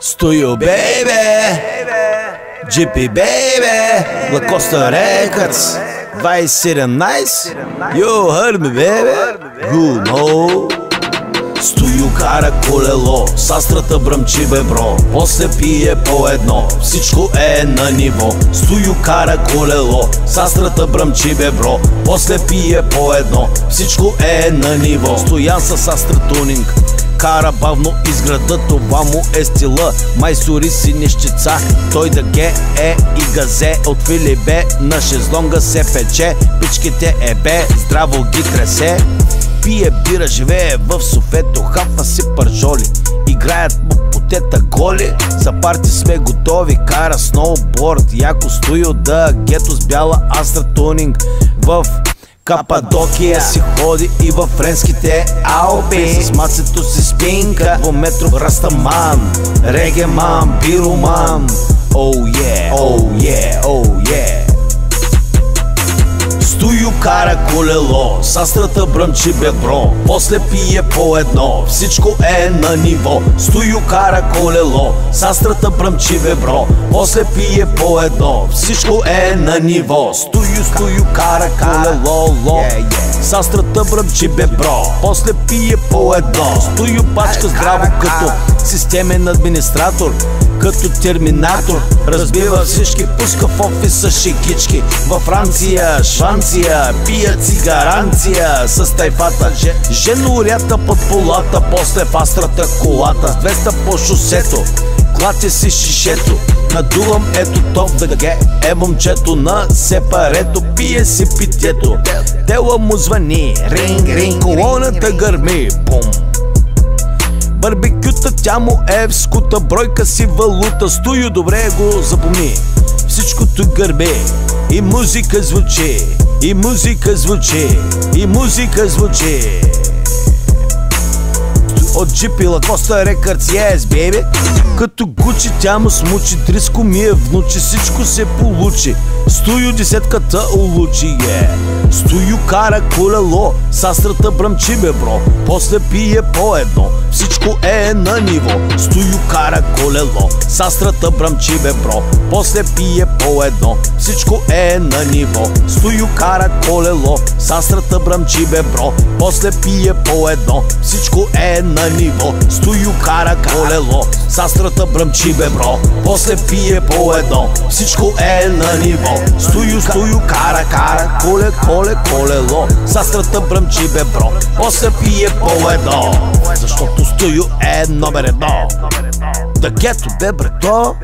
Стою, бейбе, GP, бейбе, Лакоста Рекърдс, 2017, you heard me, baby, you know. Стою, кара колело, с Астрата бръмчи, бе бро, после пие по едно, всичко е на ниво. Стою, кара колело, с Астрата бръмчи, бе бро, после пие по едно, всичко е на ниво. Стоян с Астра тунинг, кара бавно из града, това му е стила. Майсори си нещица, той да ге е и газе. От Филибе на шезлонга се пече, пичките е бе, здраво ги тресе. Пие бира, живее в Софето, хапва си пържоли, играят му потета голи. За парти сме готови, кара сноуборд, яко Стою да гето с бяла Астра тунинг. В Кападокия си ходи и във френските Алпи, с мацето си спинка, двуметров растаман, регеман, бироман. Oh yeah, oh yeah, oh yeah. Стою, кара колело, с Астрата бръмчи, бе бро, после пие по едно, всичко е на ниво. Стою, кара колело, с Астрата бръмчи, бе бро, после пие по едно, всичко е на ниво. Стою, кара колело, с Астрата бръмчи, бе бро, после пие по едно. Стою, пачка здраво като системен администратор, като терминатор, разбива всички, пуска в офиса шегички. Във Франция, Шванция, пия цигаранция с тайфата. Женорята под полата, после в Астрата колата, с 200 по шосето, клатя си шишето. Надувам ето топ да ге е момчето на сепарето, пие си питието. Тела му звъни, ринг, колоната гърми, бум. Барбекюта, тя му е в скута, бройка си валута. Стою, добре го запомни, всичкото гърби и музика звучи, и музика звучи, и музика звучи. От GP, Лакоста Рекърдс, yes baby. Като Гучи тя му смучи, Дриско ми е внучи, всичко се получи. Стою, десетката улучи, yeah. Стою, кара колело, с Астрата бръмчи, бе бро, после пие по едно, всичко е на ниво. Стою, кара колело, с Астрата бръмчи, бе бро, после пие по едно, всичко е на ниво. Стою, кара колело, с Астрата бръмчи, бе бро, после пие по едно, всичко е на ниво. Стою, кара колело, с Астрата бръмчи, бе бро, после пие по едно, всичко е на ниво. Стою, кара колело, с Астрата бръмчи, бе бро, после пие по едно, защото Стою е номер едно. Да гето, бе брето.